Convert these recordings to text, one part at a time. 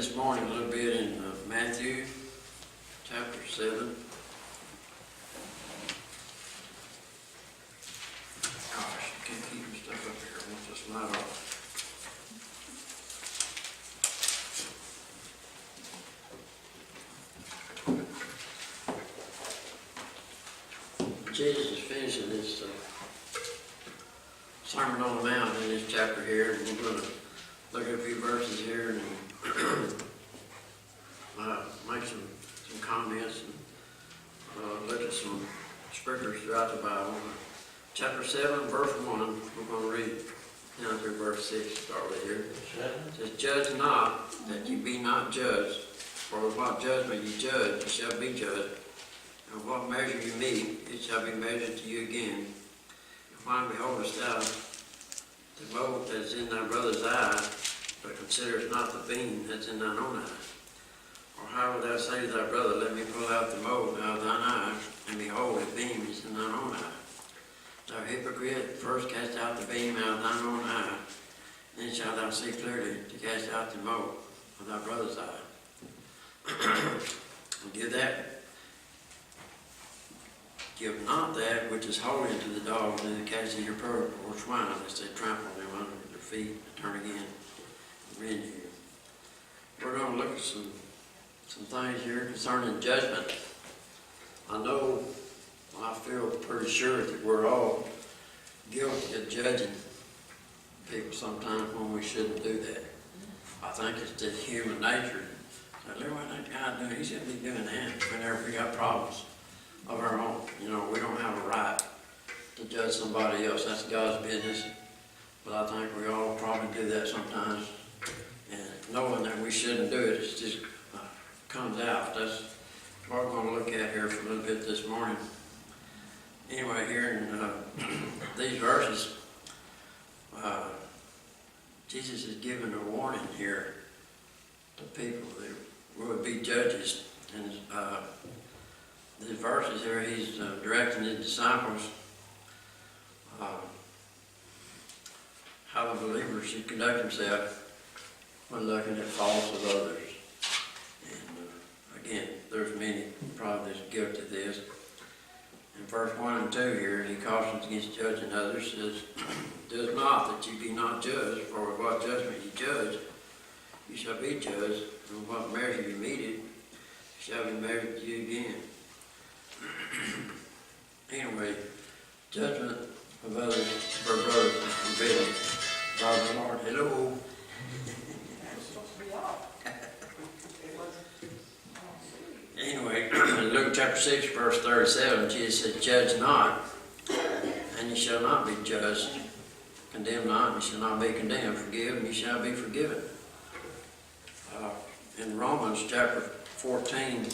this morning a little bit in Matthew chapter 7. Gosh, I can't keep my stuff up here. I want this light off. Jesus is finishing this Sermon on the Mount in this chapter here, and we're going to look at a few verses here and make some comments and look at some scriptures throughout the Bible. Chapter 7, verse 1, we're going to read down through verse 6, start with here. It says, "Judge not, that you be not judged, for with what judgment you judge, you shall be judged. And what measure you meet, it shall be measured to you again. And why beholdest thou the mote that is in thy brother's eye, but considerest not the beam that's in thine own eye? Or how wilt thou say to thy brother, Let me pull out the mote out of thine eye, and behold, the beam is in thine own eye? Thou hypocrite, first cast out the beam out of thine own eye, then shalt thou see clearly to cast out the mote of thy brother's eye. Give not that which is holy unto the dogs, and cast in your pearl or swine, lest they trample them under their feet, and turn again and rend you." We're going to look at some things here concerning judgment. I know, I feel pretty sure that we're all guilty of judging people sometimes when we shouldn't do that. I think it's just human nature. So, look what that guy doing. He shouldn't be doing that whenever we got problems of our own. You know, we don't have a right to judge somebody else. That's God's business. But I think we all probably do that sometimes. And knowing that we shouldn't do it, it just comes out. That's what we're going to look at here for a little bit this morning. Anyway, here in these verses, Jesus is giving a warning here to people that would be judges. And these verses here, he's directing his disciples how the believer should conduct himself when looking at faults of others. And again, there's many probably that's guilty of this. In verse 1 and 2 here, he cautions against judging others, says, "Does not that you be not judged, for with what judgment you judge, you shall be judged, and with what measure you mete it, shall be measured to you again." Anyway, judgment of others for brothers is forbidden by the Lord. Hello. Anyway, Luke chapter 6, verse 37, Jesus said, "Judge not, and you shall not be judged. Condemn not, and you shall not be condemned. Forgive, and you shall be forgiven." In Romans chapter 14,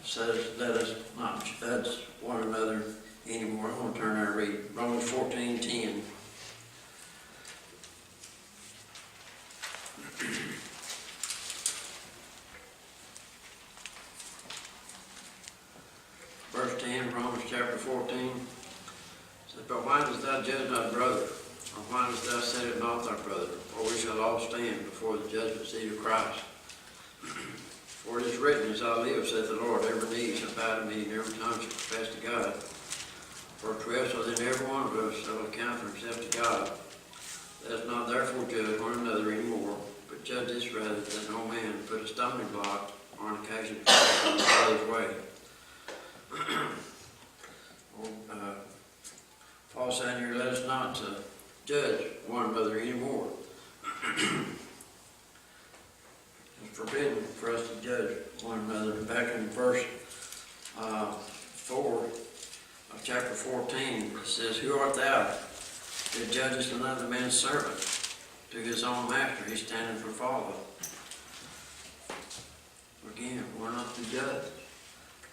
says, "Let us not judge one another anymore." I'm going to turn there and read Romans 14:10. Verse 10, Romans chapter 14 says, "But why dost thou judge thy brother? Or why dost thou set it not thy brother? For we shall all stand before the judgment seat of Christ. For it is written, As I live, saith the Lord, every knee shall bow to me, and every tongue shall confess to God. For 'twas so then every one of us shall account for himself to God. Let us not therefore judge one another any more, but judge this rather, that no man put a stumbling block or an occasion to fall in his brother's way." Paul said here, let us not judge one another anymore. It's forbidden for us to judge one another. Back in verse 4 of chapter 14, it says, "Who art thou that judgest another man's servant? To his own master he standeth for father." Again, we're not to judge.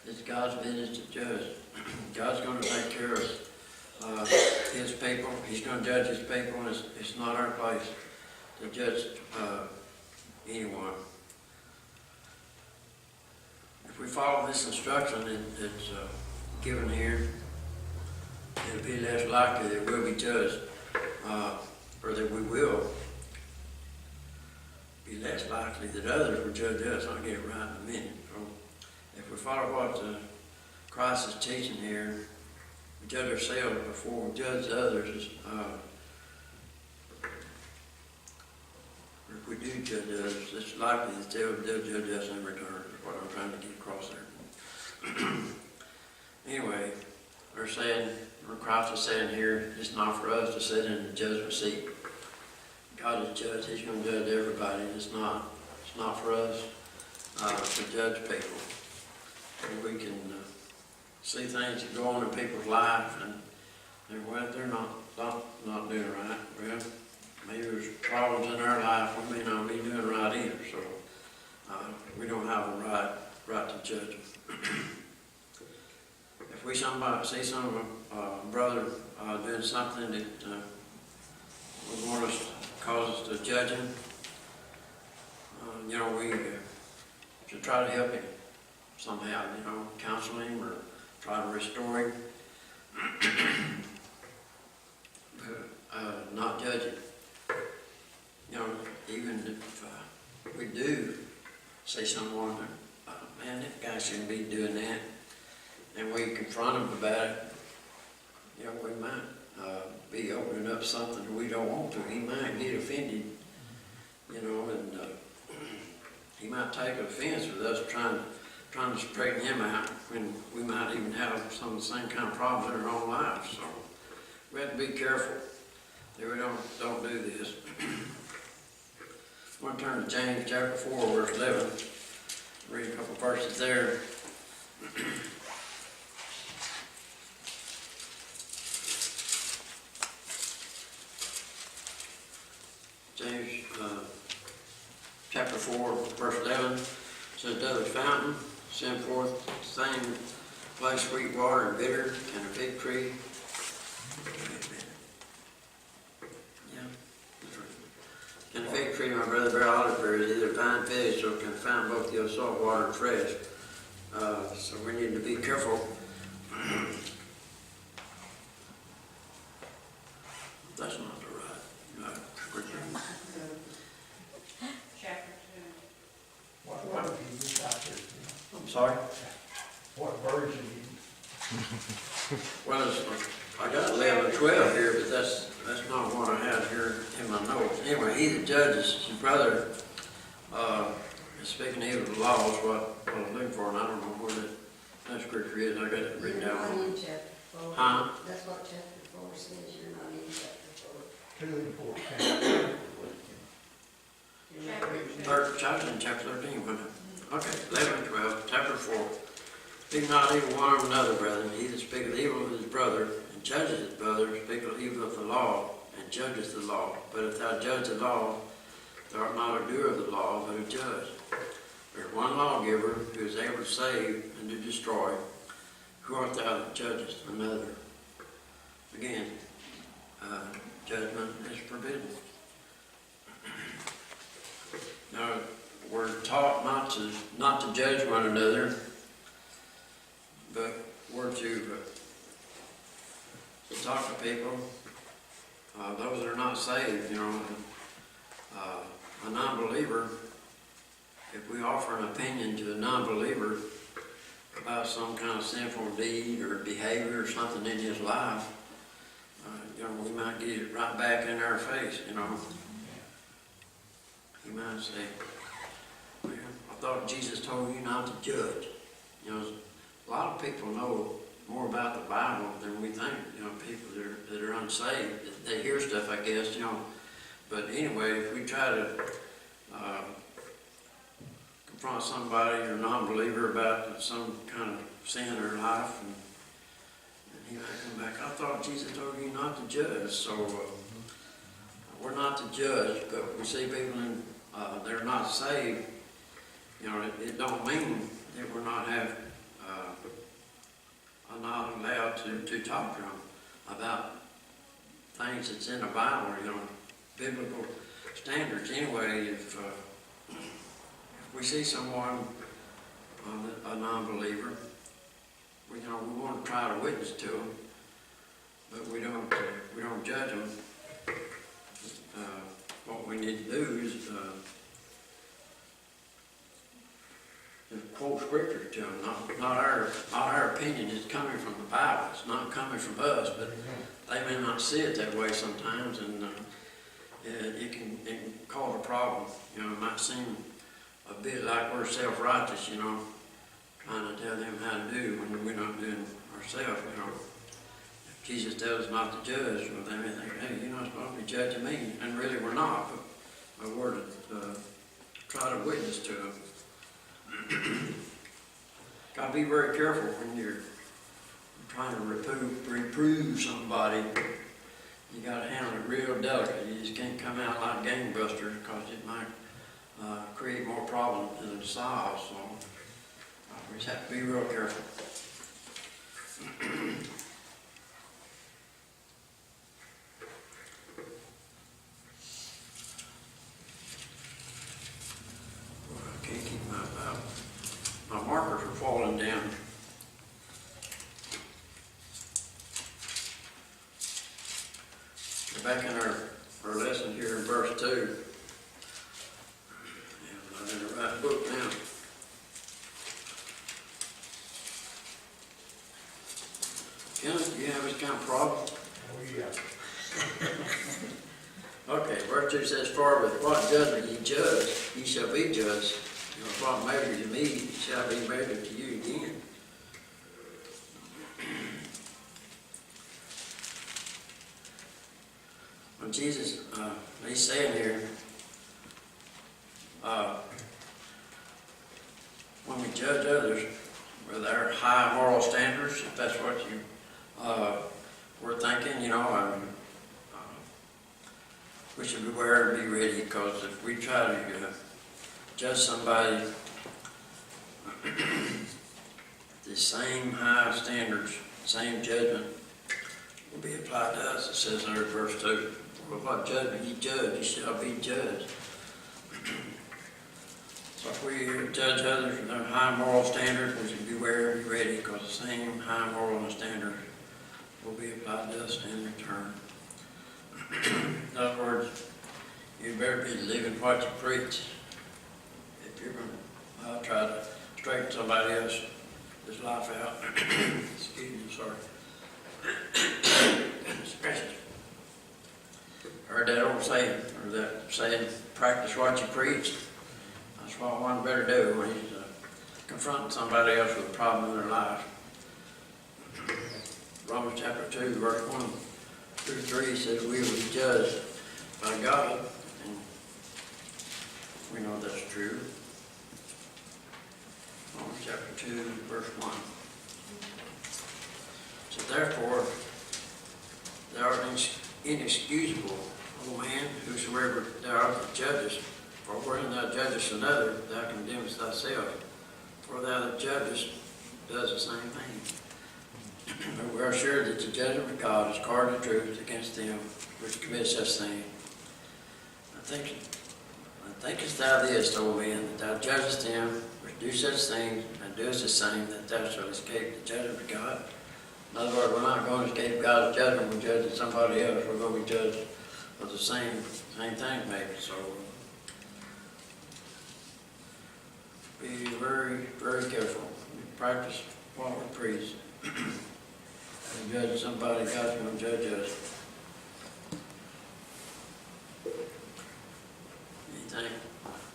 It's God's business to judge. God's going to take care of his people. He's going to judge his people, and it's not our place to judge anyone. If we follow this instruction that's given here, it'll be less likely that we'll be judged, or that we will be less it's likely that others will judge us. I'll get it right in a minute. So if we follow what Christ is teaching here, we judge ourselves before we judge others. If we do judge others, it's likely that they'll judge us in return, is what I'm trying to get across there. Anyway, they're saying, or Christ is saying here, it's not for us to sit in the judgment seat. God is judge, He's going to judge everybody. It's not for us to judge people. And we can see things that go on in people's life, and they're not doing right. Well, maybe there's problems in our life we may not be doing right either. So we don't have a right to judge them. If we see some brother doing something that would want us, cause us to judge him, we should try to help him somehow, counsel him or try to restore him, but not judge him. Even if we do see someone, man, that guy shouldn't be doing that, and we confront him about it, we might be opening up something we don't want to. He might get offended, and he might take offense with us trying to straighten him out when we might even have some of the same kind of problems in our own lives. So we have to be careful that we don't do this. I want to turn to James chapter 4, verse 11. Read a couple verses there. James chapter 4, verse 11 says, "Does a fountain send forth the same place sweet water and bitter? Can a fig tree?" Yeah, that's right. "Can a fig tree, my brother, bear olive berries? Either vine figs, so can a fountain both yield salt water and fresh?" So we need to be careful. That's not the right scripture. Chapter 2. What version you got there? I'm sorry? What version you? Well, I got 11 and 12 here, but that's not what I have here in my notes. Anyway, he that judges his brother is speaking evil of the law is what I'm looking for, and I don't know where that scripture is. I got it written You're not down. in chapter 4. Huh? That's what chapter 4 says, you're not in chapter 4. 2 and 14. Chapter in chapter 13, wasn't it? Okay, 11 and 12, chapter 4. "Speak not evil one of another, brethren. He that speaketh evil of his brother and judges his brother speaketh evil of the law and judges the law. But if thou judge the law, thou art not a doer of the law, but a judge. There's one lawgiver who is able to save and to destroy. Who art thou that judgest another?" Again, judgment is forbidden. Now, we're taught not to judge one another, but we're to talk to people, those that are not saved. A non-believer, if we offer an opinion to a non-believer about some kind of sinful deed or behavior or something in his life, we might get it right back in our face. He might say, "Well, I thought Jesus told you not to judge." A lot of people know more about the Bible than we think. People that are unsaved, they hear stuff, I guess. But anyway, if we try to confront somebody or non-believer about some kind of sin in their life, and he might come back, "I thought Jesus told you not to judge." So we're not to judge, but we see people they're not saved. It don't mean that we're not not allowed to talk to them about things that's in the Bible, biblical standards. Anyway, if we see someone, a non-believer, we want to try to witness to them, but we don't judge them. What we need to do is quote scriptures to them, not our opinion. It's coming from the Bible. It's not coming from us, but they may not see it that way sometimes, and it can cause a problem. You know, it might seem a bit like we're self-righteous, you know, trying to tell them how to do when we're not doing ourselves, you know. If Jesus tells us not to judge, well, they may think, hey, you're not supposed to be judging me, and really we're not, but we're to try to witness to them. Got to be very careful when you're trying to reprove somebody. You got to handle it real delicate. You just can't come out like gangbusters because it might create more problems than it solves. So we just have to be real careful. I can't keep my markers are falling down. Back in our lesson here in verse 2, and I'm in the right book now. Kenneth, do you have this kind of problem? Oh, yeah. Okay, verse 2 says, "For with what judgment ye judge, ye shall be judged. And with what measure you mete, shall be measured to you again." When Jesus, he's saying here, when we judge others with our high moral standards, if that's what you were thinking, you know, we should beware and be ready, because if we try to judge somebody the same high standards, same judgment will be applied to us. It says there in verse 2, "With what judgment ye judge, ye shall be judged." So if we judge others with our high moral standards, we should beware and be ready, because the same high moral standard will be applied to us in return. In other words, you better be living what you preach. If you're going to try to straighten somebody else's life out, excuse me, sorry. Goodness gracious. Heard that old saying, or that saying, practice what you preach. That's what one better do when he's confronting somebody else with a problem in their life. Romans chapter 2, verse 1 through 3 says we will be judged by God, and we know that's true. Romans chapter 2, verse 1. So therefore, thou art inexcusable, O man, whosoever thou art judgest, for wherein thou judgest another, thou condemnest thyself. For thou that judgest does the same thing. But we are sure that the judgment of God is according to truth against them which commit such things. Thinkest thou this, O man, that thou judgest them which do such things, and doest the same, that thou shalt escape the judgment of God? In other words, we're not going to escape God's judgment when judging somebody else. We're going to be judged for the same thing, maybe. So be very, very careful. Practice what we preach. And judge somebody, God's going to judge us. You think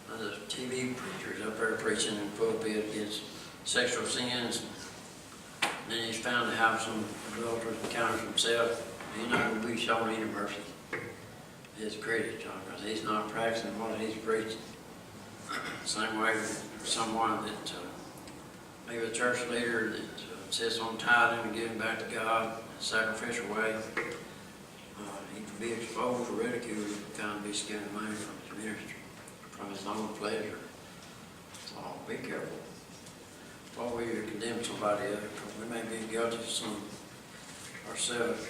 the TV preachers up there preaching in the pulpit against sexual sins, and then he's found to have some adulterous encounters himself, he's not going to be shown any mercy. His credit, John, because he's not practicing what he's preaching. Same way with someone that, maybe a church leader that sits on tithing and giving back to God in a sacrificial way, he can be exposed for ridicule. He can kind of be skimming money from his ministry, from his own pleasure. So be careful before we condemn somebody else, because we may be guilty of some ourselves.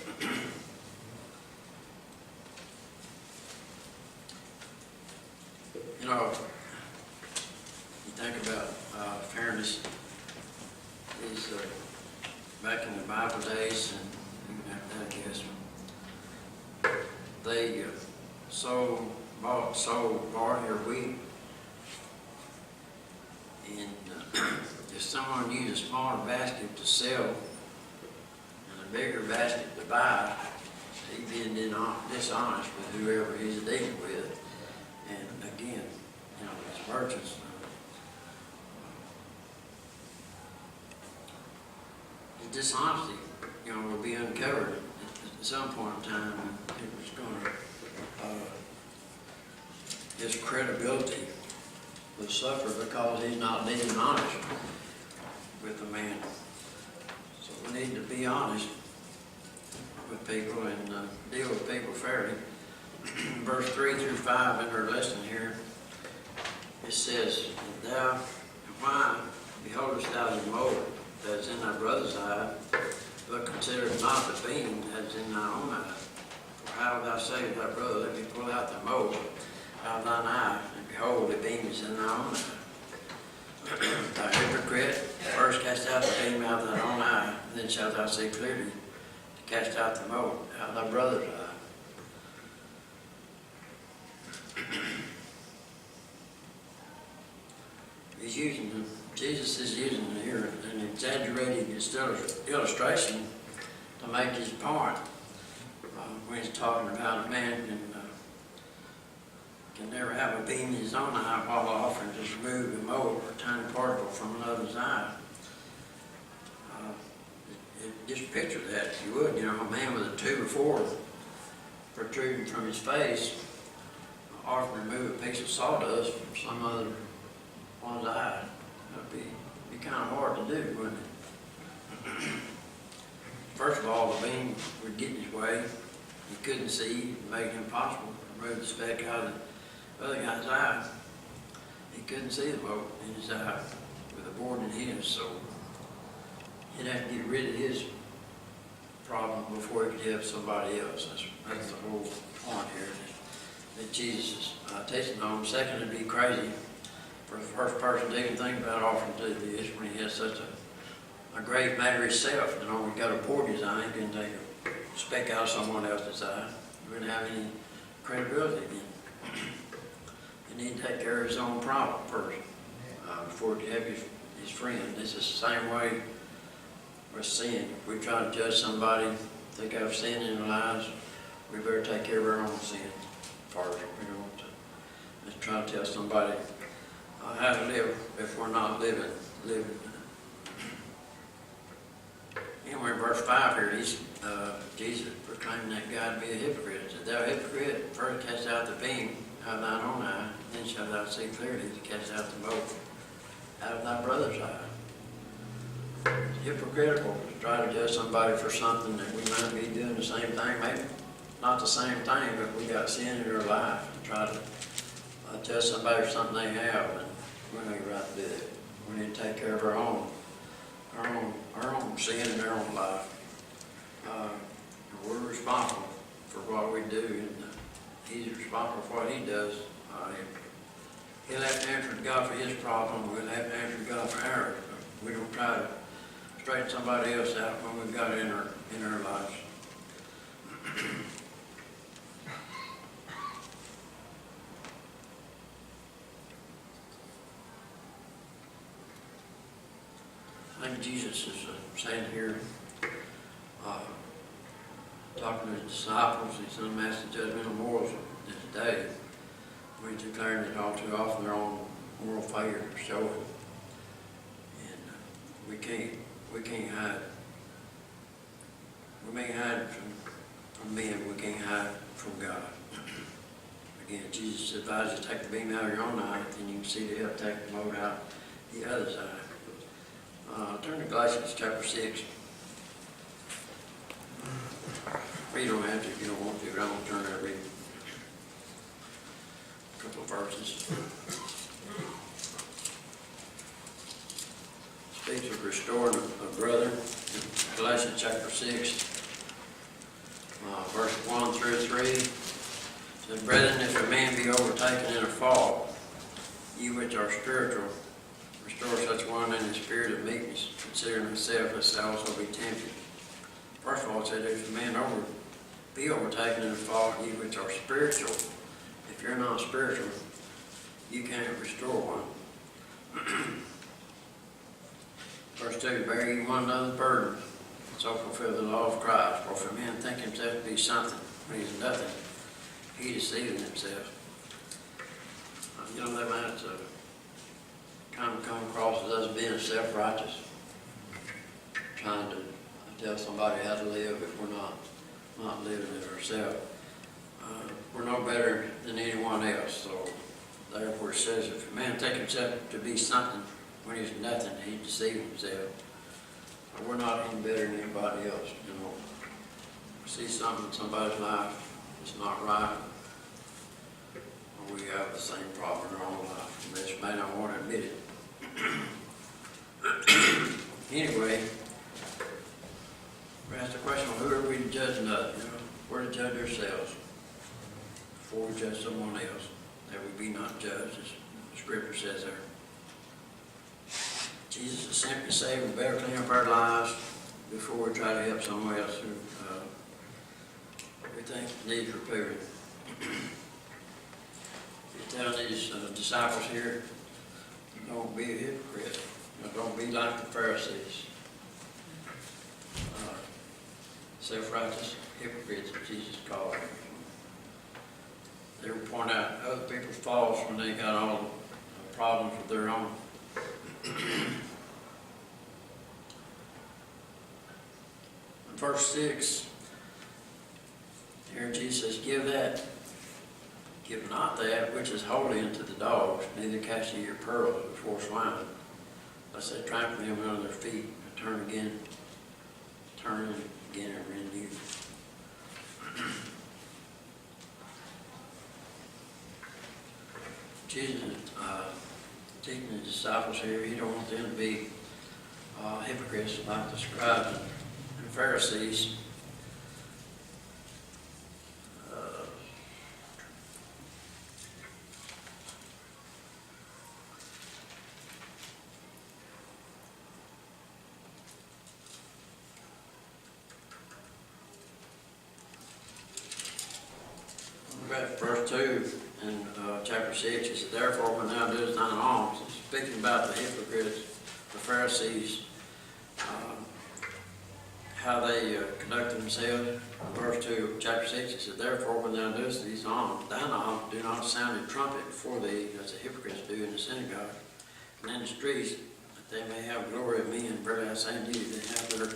You know, you think about fairness. These back in the Bible days, and even after that, I guess, they sold barley or wheat And if someone uses a smaller basket to sell and a bigger basket to buy, he's being dishonest with whoever he's dealing with. And again, you know, as merchants, the dishonesty, you know, will be uncovered at some point in time. It was going to, his credibility will suffer because he's not being honest with the man. So we need to be honest with people and deal with people fairly. Verse 3 through 5 in our lesson here, it says, "Thou, why beholdest thou the mote that is in thy brother's eye, but considerest not the beam that is in thy own eye? For how thou say to thy brother, let me pull out the mote out of thine eye, and behold, the beam is in thy own eye. Thou hypocrite, first cast out the beam out of thine own eye, and then shalt thou see clearly to cast out the mote out of thy brother's eye." Jesus is using here an exaggerated illustration to make his point when he's talking about a man can never have a beam in his own eye while offering to remove a mote or a tiny particle from another's eye. Just picture that, if you would. You know, a man with a 2 or 4 protruding from his face offering to remove a piece of sawdust from some other one's eye. That'd be kind of hard to do, wouldn't it? First of all, the beam would get in his way. He couldn't see. It made it impossible to remove the speck out of the other guy's eye. He couldn't see the mote in his eye with a board in his, so he'd have to get rid of his problem before he could help somebody else. That's the whole point here that Jesus is teaching on. Second, it'd be crazy for the first person to even think about offering to do this when he has such a grave matter himself. You know, he got a board in his eye, he didn't take a speck out of someone else's eye. He wouldn't have any credibility then. He need to take care of his own problem first before he could help his friend. This is the same way with sin. If we try to judge somebody, think of sin in their lives, we better take care of our own sin first. We don't want to just try to tell somebody how to live if we're not living. Anyway, verse 5 here, Jesus proclaimed that guy to be a hypocrite. He said, "Thou hypocrite, first cast out the beam out of thine own eye, then shalt thou see clearly to cast out the mote out of thy brother's eye." It's hypocritical to try to judge somebody for something that we might be doing the same thing, maybe not the same thing, but we got sin in our life and try to judge somebody for something they have, and we don't have the right to do that. We need to take care of our own sin in our own life. We're responsible for what we do, and he's responsible for what he does. He'll have to answer to God for his problem. We'll have to answer to God for ours. We don't try to straighten somebody else out when we've got it in our lives. I think Jesus is saying here, talking to his disciples, he's unmasked the judgmental morals of this day. We're declaring that all too often their own moral failure are showing. And we can't hide. We may hide from men, we can't hide from God. Again, Jesus advises you to take the beam out of your own eye, and you can see to help take the mote out the other's eye. Turn to Galatians chapter 6. You don't have to if you don't want to, but I'm going to turn there and read a couple of verses. Speaks of restoring a brother. Galatians chapter 6, verse 1 through 3. It says, "Brethren, if a man be overtaken in a fault, you which are spiritual, restore such one in the spirit of meekness, considering himself, lest thou also be tempted." First of all, it said, if a man be overtaken in a fault, you which are spiritual. If you're not spiritual, you can't restore one. 2, bear ye one another's burden, so fulfill the law of Christ. For if a man think himself to be something when he is nothing, he deceiving himself. You know, that might kind of come across as us being self-righteous, trying to tell somebody how to live if we're not living it ourselves. We're no better than anyone else, so therefore it says, if a man take himself to be something when he's nothing, he deceives himself. We're not any better than anybody else, you know. We see something in somebody's life that's not right, or we have the same problem in our own life. We just may not want to admit it. Anyway, we ask the question, who are we to judge another? You know, we're to judge ourselves before we judge someone else, that we be not judged, as the scripture says there. Jesus is simply saving, better clean up our lives before we try to help someone else who we think needs repairing. He's telling these disciples here, don't be a hypocrite. Don't be like the Pharisees. Self-righteous hypocrites, as Jesus called them. They would point out other people's faults when they got all the problems of their own. In verse 6, here Jesus says, give not that which is holy unto the dogs, neither cast ye your pearls before swine, lest they trample them under their feet, and turn again and rend you. Jesus teaching the disciples here, he don't want them to be hypocrites like the scribes and Pharisees. Verse 2 in chapter 6, it says, therefore, when thou doest thine alms, speaking about the hypocrites, the Pharisees, how they conduct themselves. In verse 2 of chapter 6, it says, therefore, when thou doest these alms, thine alms, do not sound a trumpet before thee, as the hypocrites do in the synagogue and in the streets, that they may have glory of men. Verily I say unto you, they have their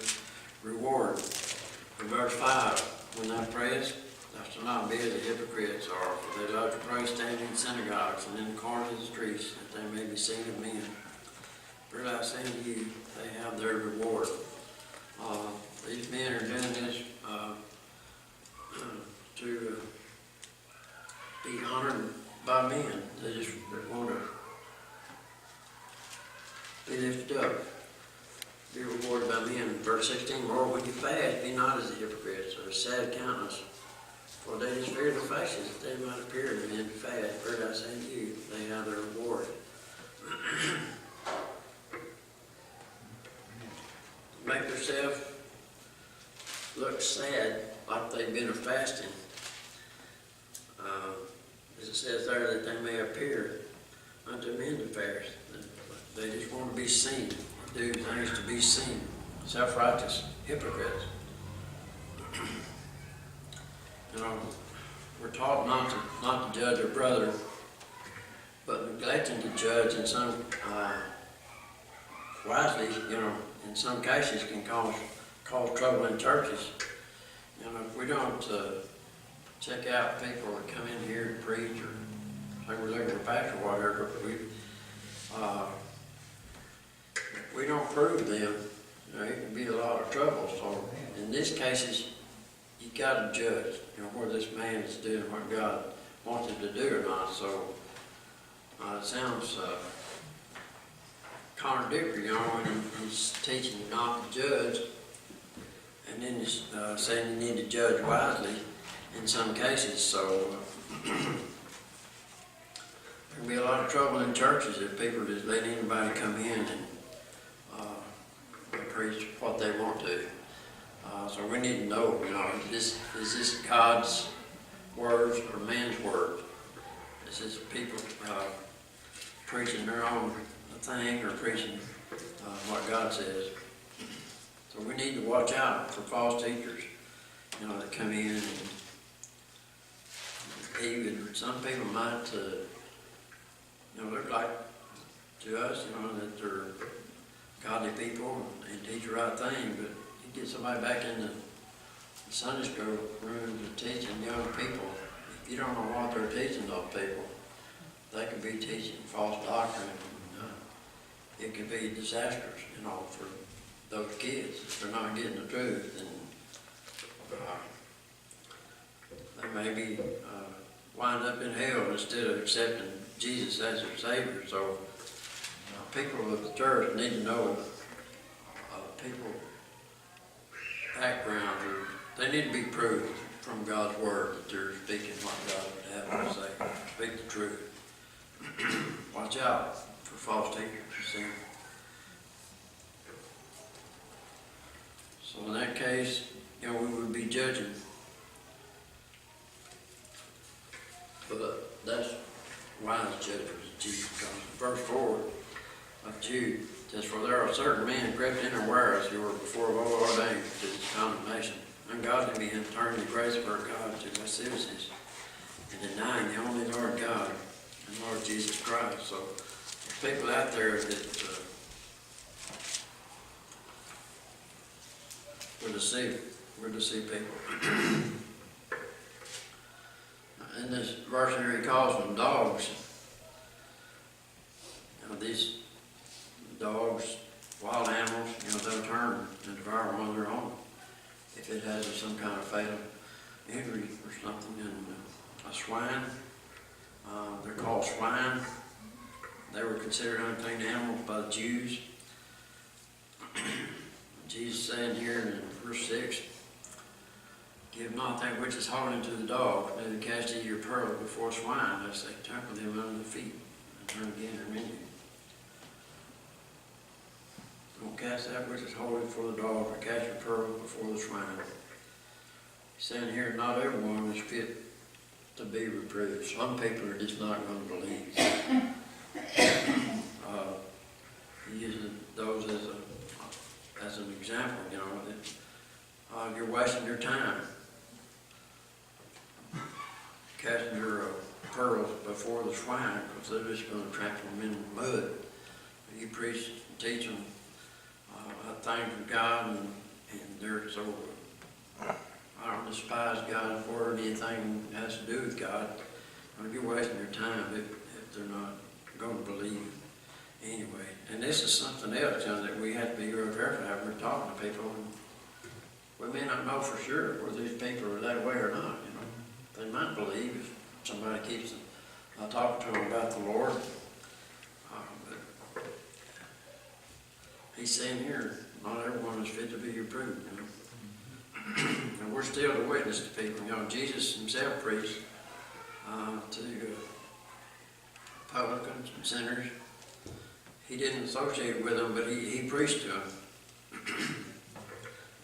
reward. In verse 5, when thou prayest, thou shalt not be as the hypocrites are, for they love to pray standing in synagogues and in the corners of the streets, that they may be seen of men. Verily I say unto you, they have their reward. These men are doing this to be honored by men. They just want to be lifted up, be rewarded by men. Verse 16, Lord, when you fast, be not as the hypocrites, or sad countenance, for they disfigure their faces, that they might appear to men to fast. Verily I say to you, they have their reward. Make themselves look sad, like they've been fasting. As it says there, that they may appear unto men to fast. They just want to be seen, do things to be seen. Self-righteous hypocrites. You know, we're taught not to judge our brother, but neglecting to judge in some wisely, you know, in some cases can cause trouble in churches. You know, if we don't check out people that come in here to preach, or say we're looking for pastor or whatever, if we don't prove them, you know, it can be a lot of trouble. So in these cases, you got to judge, you know, whether this man is doing what God wants him to do or not. So it sounds contradictory, you know, when he's teaching not to judge, and then he's saying you need to judge wisely in some cases. So there'll be a lot of trouble in churches if people just let anybody come in and preach what they want to. So we need to know, you know, is this God's words or man's words? Is this people preaching their own thing, or preaching what God says. So we need to watch out for false teachers, that come in and even some people might, look like to us, that they're godly people and teach the right thing, but you get somebody back in the Sunday school room to teaching young people. If you don't know what they're teaching those people, they could be teaching false doctrine. It could be disastrous, for those kids if they're not getting the truth, and they may be wind up in hell instead of accepting Jesus as their Savior. So people of the church need to know people background. They need to be proved from God's Word that they're speaking what God would have them to say. Speak the truth. Watch out for false teachers, you see. So in that case, we would be judging. But that's wise judgment of Jesus, because verse 4 of Jude says, "For there are certain men crept in unawares who were before all ordained to this condemnation, ungodly men turning the grace of our God to lasciviousness, and denying the only Lord God and Lord Jesus Christ." So there's people out there that we're deceived people. In this verse here, he calls them dogs. These dogs, wild animals, they'll turn and devour one of their own if it has some kind of fatal injury or something. And a swine, they're called swine. They were considered unclean animals by the Jews. Jesus saying here in verse 6, "Give not that which is holy unto the dog, neither cast ye your pearl before swine, lest they trample them under the feet, and turn again and rend you." Don't cast that which is holy before the dog, or cast your pearl before the swine. He's saying here, not everyone is fit to be reproved. Some people are just not going to believe. He uses those as an example, that you're wasting your time casting your pearls before the swine, because they're just going to trample them in the mud. You preach and teach them things of God, and they're so, I don't despise God's word, anything that has to do with God. You're wasting your time if they're not going to believe anyway. And this is something else, that we have to be real careful how we're talking to people. And we may not know for sure whether these people are that way or not. They might believe if somebody keeps talking to them about the Lord. But he's saying here, not everyone is fit to be reproved. And we're still to witness to people. Jesus himself preached to publicans and sinners. He didn't associate with them, but he preached to them.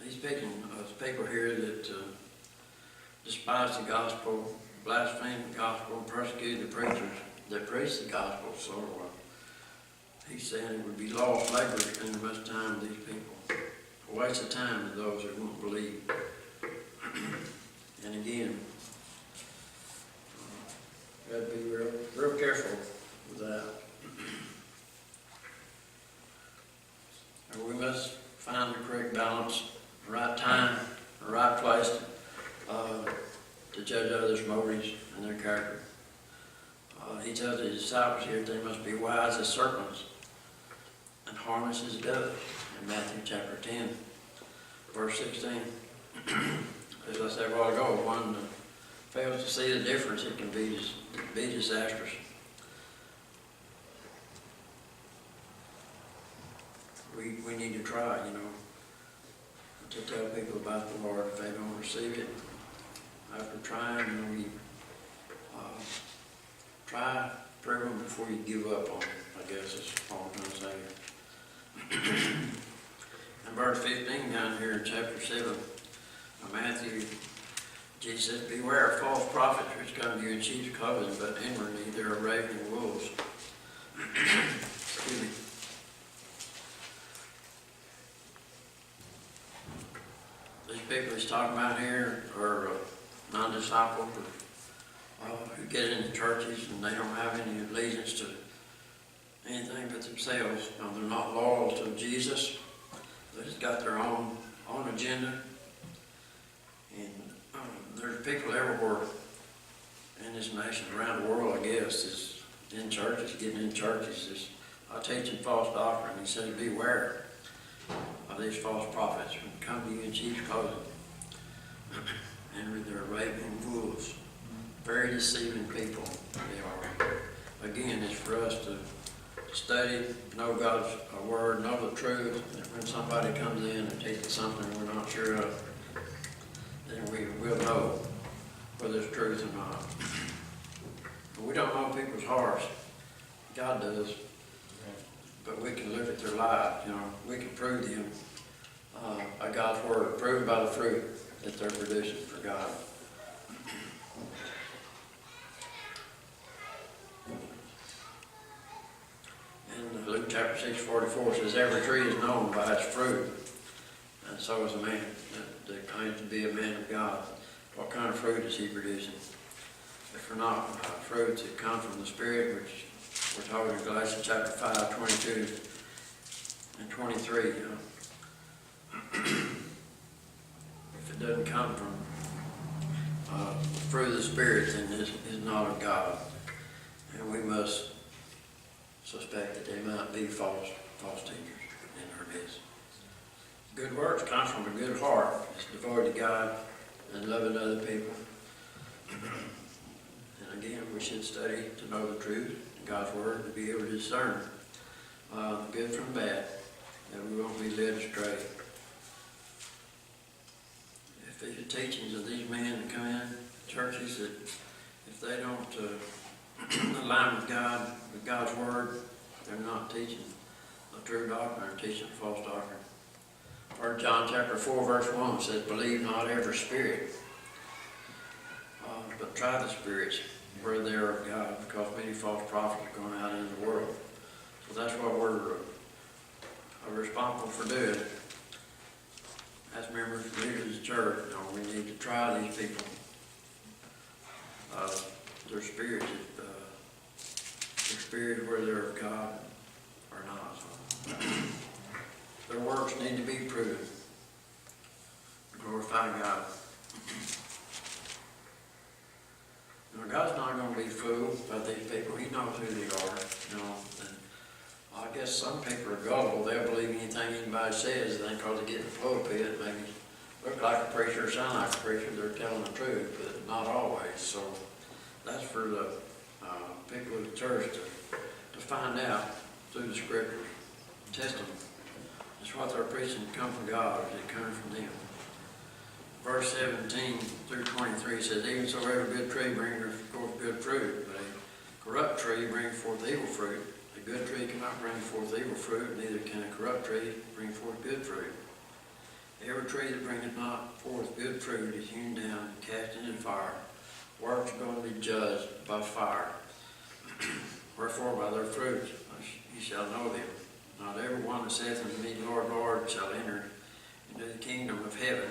He's speaking of people here that despise the gospel, blaspheme the gospel, persecute the preachers that preach the gospel. So he's saying it would be lost labor spending much time with these people. A waste of time to those that won't believe. And again, got to be real careful with that. And we must find the correct balance, the right time, the right place to judge others' motives and their character. He tells his disciples here they must be wise as serpents and harmless as doves in Matthew chapter 10, verse 16. As I said a while ago, one fails to see the difference, it can be disastrous. We need to try, to tell people about the Lord if they don't receive it. After trying, we try, prove them before you give up on them, I guess is all I'm trying to say. In verse 15 down here in chapter 7 of Matthew, Jesus says, "Beware of false prophets which come to you in sheep's clothing, but inwardly they are ravening wolves." Excuse me. he's talking about here are non-disciples who get into churches and they don't have any allegiance to anything but themselves. They're not loyal to Jesus. They just got their own agenda. And there's people everywhere in this nation, around the world, I guess, is in churches, getting in churches, is teaching false doctrine. He says, beware of these false prophets who come to you in sheep's clothing, and with their raving wolves. Very deceiving people they are. Again, it's for us to study, know God's word, know the truth. And when somebody comes in and teaches something we're not sure of, then we will know whether it's truth or not. We don't know people's hearts. God does. But we can look at their lives, we can prove them by God's word, proved by the fruit that they're producing for God. In Luke chapter 6:44 says, every tree is known by its fruit, and so is a man that claims to be a man of God. What kind of fruit is he producing? If we're not fruits that come from the Spirit, which we're told in Galatians chapter 5, 22 and 23, if it doesn't come from the fruit of the Spirit, then it is not of God. And we must suspect that they might be false teachers in our midst. Good works come from a good heart. It's devoted to God and loving other people. And again, we should study to know the truth, God's word, to be able to discern good from bad, that we won't be led astray. If the teachings of these men that come in churches, that if they don't align with God, with God's word, they're not teaching a true doctrine, they're teaching a false doctrine. 1 John chapter 4 verse 1 says, believe not every spirit, but try the spirits, whether they are of God, because many false prophets are going out into the world. So that's what we're responsible for doing. As members and leaders of the church, we need to try these people, their spirits, whether they're of God or not. So, their works need to be proven to glorify God. God's not going to be fooled by these people. He knows who they are, And I guess some people are gullible. They'll believe anything anybody says, and because they get in the pulpit, maybe look like a preacher or sound like a preacher, they're telling the truth, but not always. So that's for the people of the church to find out through the scriptures. Test them. That's what they're preaching come from God, or is it coming from them? Verse 17 through 23 says, even so every good tree brings forth good fruit, but a corrupt tree brings forth evil fruit. A good tree cannot bring forth evil fruit, neither can a corrupt tree bring forth good fruit. Every tree that bringeth not forth good fruit is hewn down and cast into the fire. Works are going to be judged by fire. Wherefore by their fruits ye shall know them. Not every one that saith unto me, Lord, Lord, shall enter into the kingdom of heaven,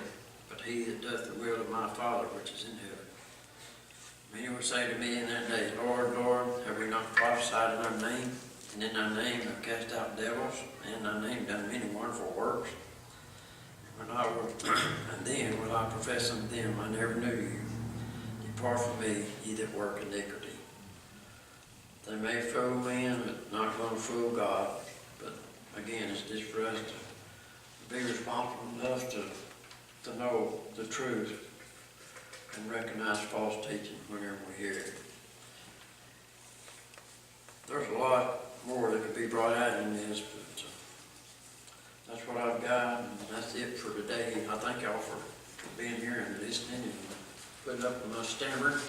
but he that doth the will of my Father which is in heaven. Many will say to me in that day, Lord, Lord, have we not prophesied in thy name? And in thy name have cast out devils, and in thy name done many wonderful works? And then will I profess unto them, I never knew you. Depart from me, ye that work iniquity. They may fool men, but not going to fool God. But again, it's just for us to be responsible enough to know the truth and recognize false teaching whenever we hear it. There's a lot more that could be brought out in this, but that's what I've got, and that's it for today. I thank y'all for being here and listening and putting up with my stammer.